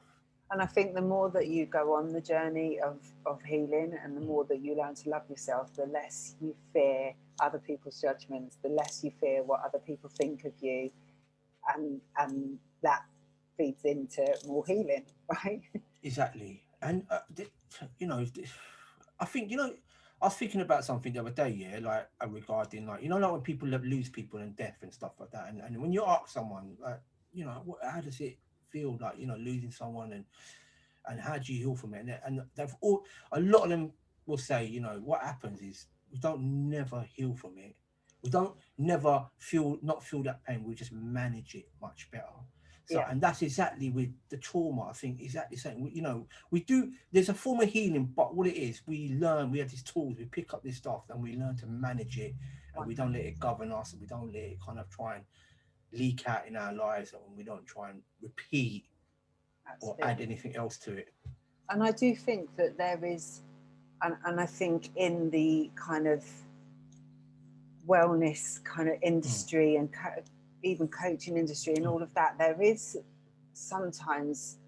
And I think the more that you go on the journey of healing, and the more that you learn to love yourself, the less you fear other people's judgments, the less you fear what other people think of you, and that feeds into more healing, right? Exactly. And you know, I think, you know, I was thinking about something the other day, yeah, like regarding, like, you know, like when people lose people and death and stuff like that, and when you ask someone, like, you know, how does it feel, like, you know, losing someone, and how do you heal from it? And they've all, a lot of them will say, you know, what happens is we don't never heal from it. We don't never not feel that pain. We just manage it much better. So, Yeah, and that's exactly with the trauma. I think exactly the same. You know, we do. There's a form of healing, but what it is, we learn. We have these tools. We pick up this stuff, and we learn to manage it, and we don't let it 100%. govern us, and we don't let it kind of try and leak out in our lives, and we don't try and repeat or add Absolutely. anything else to it. And I do think that there is, and I think in the kind of wellness kind of Mm, industry, and even coaching industry and mm, all of that, there is sometimes,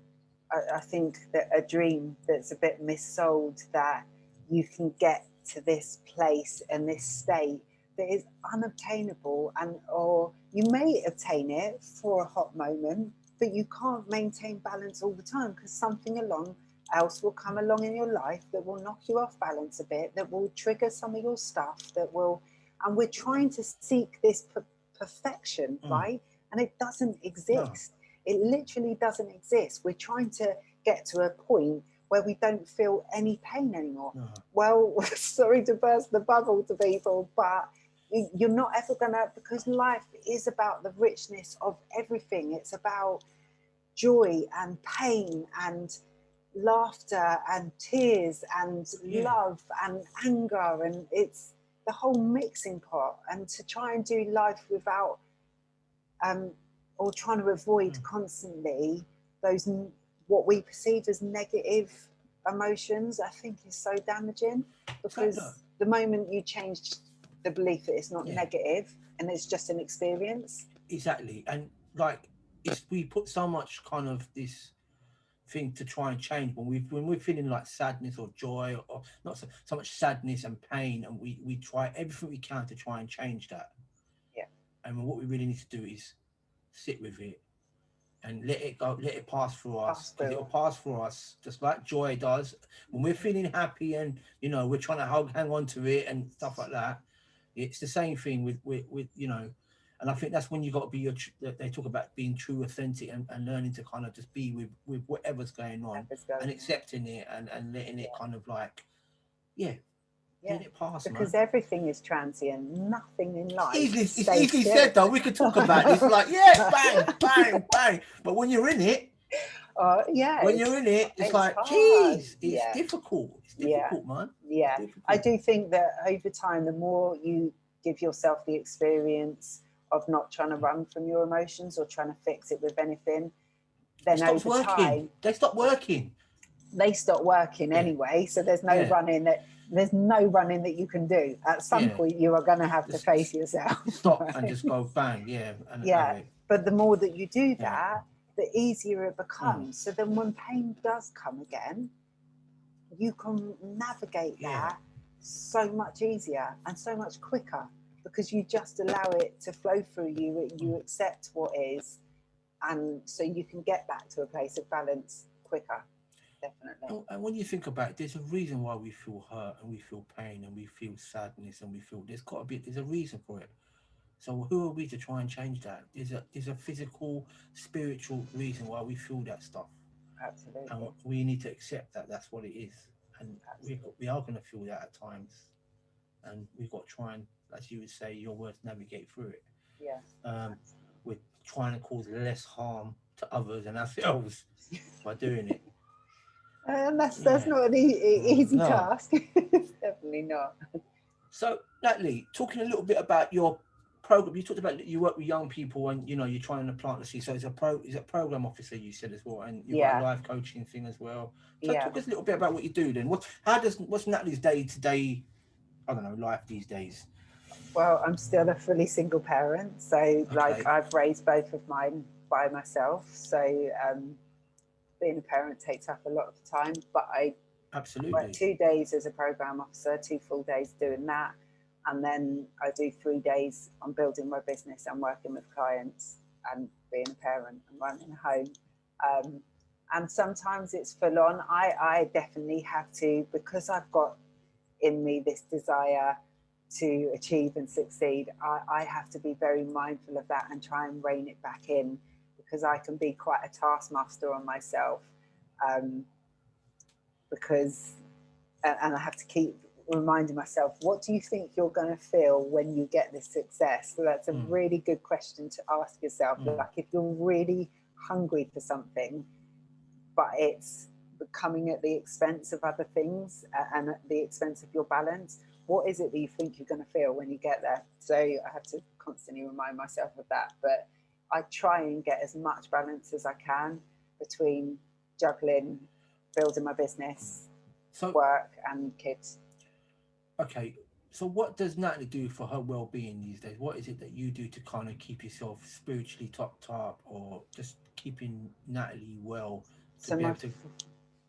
I think, that a dream that's a bit missold, that you can get to this place and this state that is unobtainable, and or you may obtain it for a hot moment, but you can't maintain balance all the time, because something along else will come along in your life that will knock you off balance a bit, that will trigger some of your stuff, that will, and we're trying to seek this perfection, mm. right? And it doesn't No, exist. It literally doesn't exist. We're trying to get to a point where we don't feel any pain anymore. no. Well, sorry to burst the bubble to people, but you're not ever gonna, because life is about the richness of everything. It's about joy and pain and laughter and tears and Yeah. love and anger, and it's the whole mixing pot. And to try and do life without, um, or trying to avoid Mm. constantly those what we perceive as negative emotions, I think is so damaging, So look, because the moment you change the belief that it's not yeah, negative and it's just an experience. exactly. And like, it's, we put so much kind of this thing to try and change when we're feeling like sadness or joy, or not so much sadness and pain, and we try everything we can to try and change that. Yeah, And what we really need to do is sit with it and let it go, let it pass through us, pass because through. it'll pass through us just like joy does. When we're feeling happy and, you know, we're trying to hang on to it and stuff like that, it's the same thing with you know. And I think that's when you got to be your they talk about being true, authentic, and learning to kind of just be with whatever's going on, Whatever's going and on. accepting it, and letting it Yeah, kind of like, yeah, yeah, let it pass, because man. everything is transient. Nothing in life It's stays easily still. said though. We could talk about this like, yeah, bang, bang, bang. But Yeah, when you're in it, it's it's like, hard. geez, it's Yeah, difficult. It's yeah, difficult, man. It's yeah. I difficult. do think that over time, the more you give yourself the experience of not trying to run from your emotions or trying to fix it with anything, It then stops over working. time They stop working. they stop working Yeah, anyway. So there's no yeah, running that you can do. At some yeah. point, you are going to have to Just face yourself, stop and right? just go bang, yeah, and have Yeah. it. But the more that you do Yeah. that, the easier it Mm, becomes. So then when pain does come again, you can navigate yeah. that so much easier and so much quicker, because you just allow it to flow through you. Mm. You accept what is, and so you can get back to a place of balance quicker. Definitely. And when you think about it, there's a reason why we feel hurt and we feel pain and we feel sadness and we feel, there's got to be, there's a reason for it. So who are we to try and change that? There's a physical, spiritual reason why we feel that stuff, and Absolutely. we need to accept that that's what it is. And Absolutely. we are going to feel that at times, and we've got to try and, as you would say, your words, navigate through it. Yeah. Um, we're trying to cause less harm to others and ourselves by doing it. And that's Yeah. not an easy No. task. It's definitely not. So, Natalie, talking a little bit about your program, you talked about you work with young people and, you know, you're trying to plant the seed. So, is a program officer, you said as well, and you've got a Yeah. life coaching thing as well. So, Yeah. talk us a little bit about what you do then. What's Natalie's day to day, I don't know, life these days? Well, I'm still a fully single parent, so like Okay. I've raised both of mine by myself. So being a parent takes up a lot of time, but I work Absolutely. 2 days as a program officer, 2 full days doing that. And then I do 3 days on building my business and working with clients and being a parent and running a home. Um, and sometimes it's full on. I definitely have to, because I've got in me this desire to achieve and succeed, I have to be very mindful of that and try and rein it back in, because I can be quite a taskmaster on myself. Um, because and I have to keep reminding myself, what do you think you're going to feel when you get this success? So that's a really good question to ask yourself. Like, if you're really hungry for something, but it's coming at the expense of other things and at the expense of your balance, what is it that you think you're going to feel when you get there? So I have to constantly remind myself of that. But I try and get as much balance as I can between juggling, building my business, So, work and kids. okay. So, what does Natalie do for her well-being these days? What is it that you do to kind of keep yourself spiritually topped up, or just keeping Natalie well to So be able to?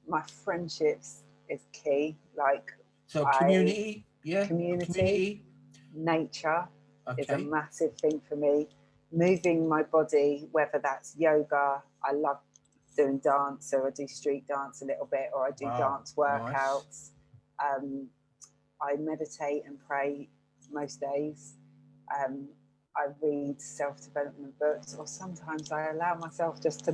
my friendships is key. Like, So, I community, yeah, a community, community. nature is a Okay. massive thing for me. Moving my body, whether that's yoga, I love doing dance, so I do street dance a little bit, or I do Wow. dance Nice. workouts. Um, I meditate and pray most days. Um, I read self-development books, or sometimes I allow myself just to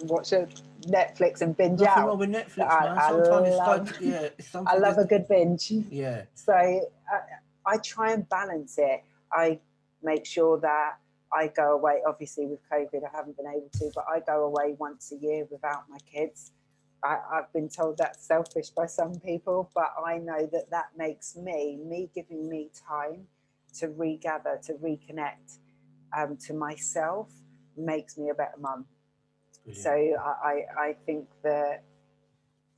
watch a Netflix and binge Nothing wrong out. with Netflix, man. I Sometimes it's love, like, yeah, it's I something love just, a good binge. yeah, So I try and balance it. I make sure that I go away. Obviously, with COVID, I haven't been able to, but I go away once a year without my kids. I've been told that's selfish by some people, but I know that that makes me giving me time to regather, to reconnect to myself, makes me a better mum. So brilliant. I think that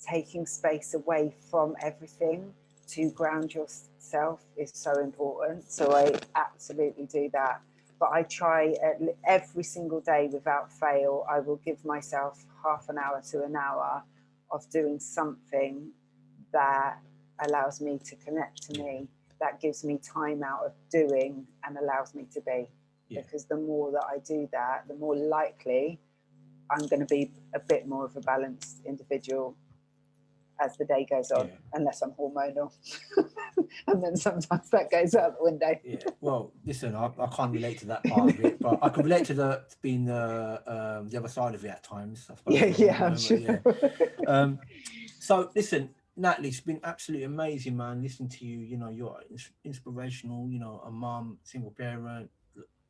taking space away from everything to ground yourself is so important. So I absolutely do that. But I try every single day without fail, I will give myself half an hour to an hour of doing something that allows me to connect to Yeah, me, that gives me time out of doing and allows me to be. yeah, Because the more that I do that, the more likely I'm going to be a bit more of a balanced individual as the day goes on, yeah, unless I'm hormonal. And then sometimes that goes out the window. yeah. Well, listen, I can't relate to that part of it, but I can relate to the being the other side of it at times, I Yeah, suppose. yeah, I'm sure. Yeah. Um, so listen, Natalie, it's been absolutely amazing, man. Listening to you, you're inspirational. A mum, single parent,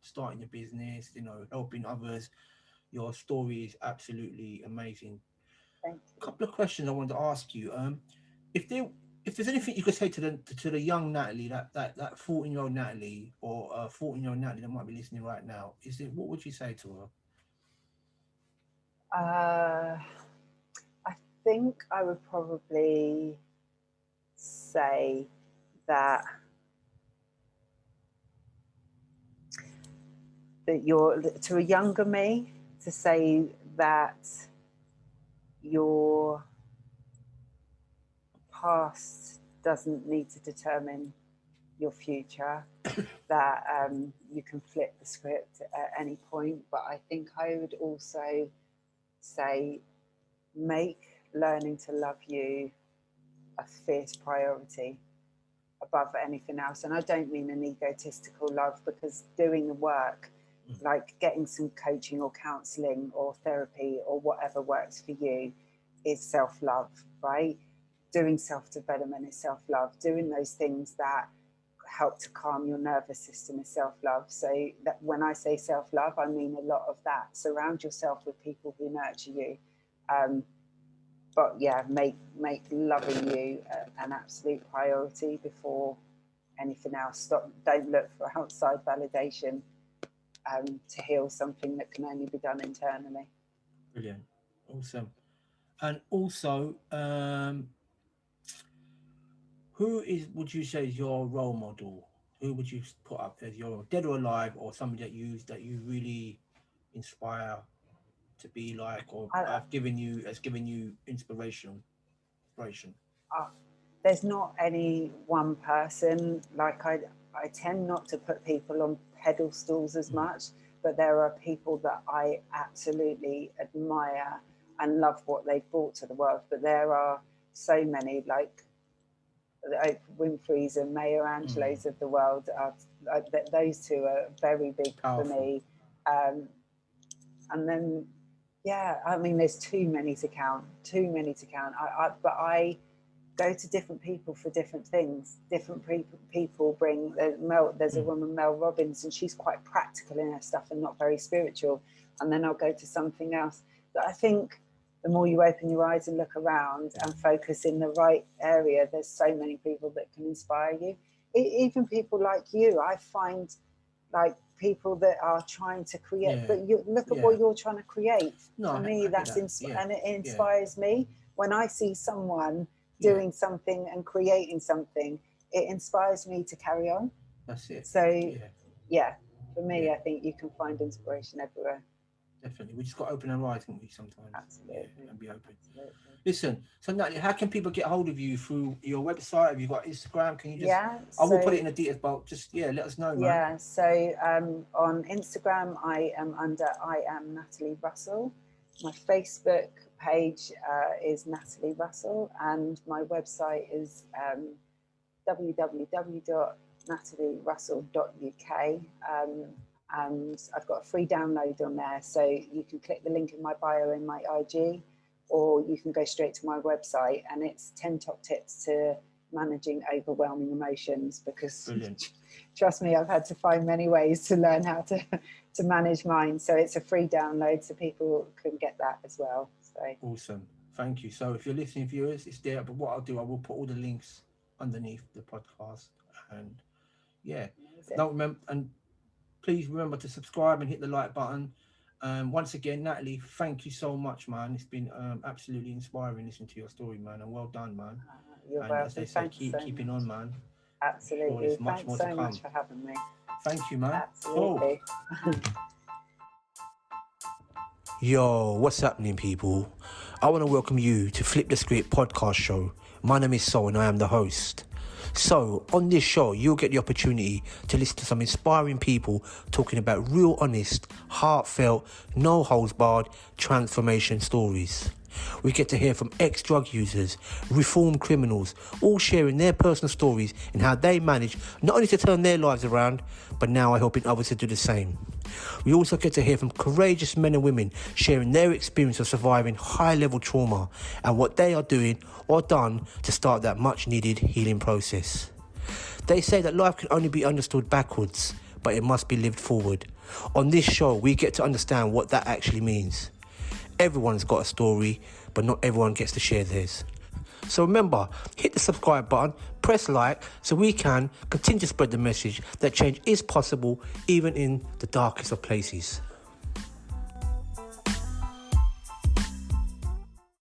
starting a business, helping others. Your story is absolutely amazing. Thank you. Couple of questions I wanted to ask you. If there, if there's anything you could say to the young Natalie, that 14-year-old Natalie, or 14-year-old Natalie that might be listening right now, what would you say to her? I think I would probably say that you're to a younger me, to say that your past doesn't need to determine your future, that you can flip the script at any point. But I think I would also say, make learning to love you a fierce priority above anything else. And I don't mean an egotistical love, because doing the work, like getting some coaching or counseling or therapy or whatever works for you, is self-love, right? Doing self-development is self-love. Doing those things that help to calm your nervous system is self-love. So that when I say self-love, I mean a lot of that. Surround yourself with people who nurture you. Um, but yeah, make loving you an absolute priority before anything else. Don't look for outside validation to heal something that can only be done internally. Brilliant, awesome. And also, who would you say is your role model? Who would you put up as your dead or alive, or somebody that you really inspire to be like, or has given you inspiration? There's not any one person. Like I tend not to put people on pedestals as much, but there are people that I absolutely admire and love what they've brought to the world. But there are so many, like Oprah Winfrey's and Maya Angelou's of the world. Those two are very big for me. And then, yeah, I mean, there's too many to count. But I go to different people for different things. Different people bring, there's a woman, Mel Robbins, and she's quite practical in her stuff and not very spiritual. And then I'll go to something else. But I think the more you open your eyes and look around and focus in the right area, there's so many people that can inspire you. Even people like you, I find, like, people that are trying to create, but you look at what you're trying to create. For me, that's and it inspires me. When I see someone doing something and creating something, it inspires me to carry on. That's it. So for me, I think you can find inspiration everywhere. Definitely. We just got to open our eyes, don't we, sometimes? Absolutely. And be open. Absolutely. Listen, so Natalie, how can people get hold of you? Through your website? Have you got Instagram? Can you just... I will put it in the details, but just, let us know, man. Yeah, so on Instagram, I am under I am Natalie Russell. My Facebook page is Natalie Russell, and my website is www.natalierussell.uk. And I've got a free download on there, so you can click the link in my bio in my IG, or you can go straight to my website, and it's 10 top tips to managing overwhelming emotions, because trust me, I've had to find many ways to learn how to manage mine. So it's a free download, so people can get that as well. So awesome. Thank you. So if you're listening, viewers, it's there, but what I'll do, I will put all the links underneath the podcast. And don't remember, and please remember to subscribe and hit the like button. Once again, Natalie, thank you so much, man. It's been absolutely inspiring listening to your story, man, and well done, man. You're welcome. As they say, keeping on, man. Absolutely. Sure, thanks so much for having me. Thank you, man. Absolutely. Cool. Yo, what's happening, people? I want to welcome you to Flip the Script podcast show. My name is Sol and I am the host. So, on this show, you'll get the opportunity to listen to some inspiring people talking about real, honest, heartfelt, no holds barred transformation stories. We get to hear from ex-drug users, reformed criminals, all sharing their personal stories and how they manage not only to turn their lives around, but now are helping others to do the same. We also get to hear from courageous men and women sharing their experience of surviving high-level trauma and what they are doing or done to start that much-needed healing process. They say that life can only be understood backwards, but it must be lived forward. On this show, we get to understand what that actually means. Everyone's got a story, but not everyone gets to share theirs. So remember, hit the subscribe button, press like, so we can continue to spread the message that change is possible even in the darkest of places.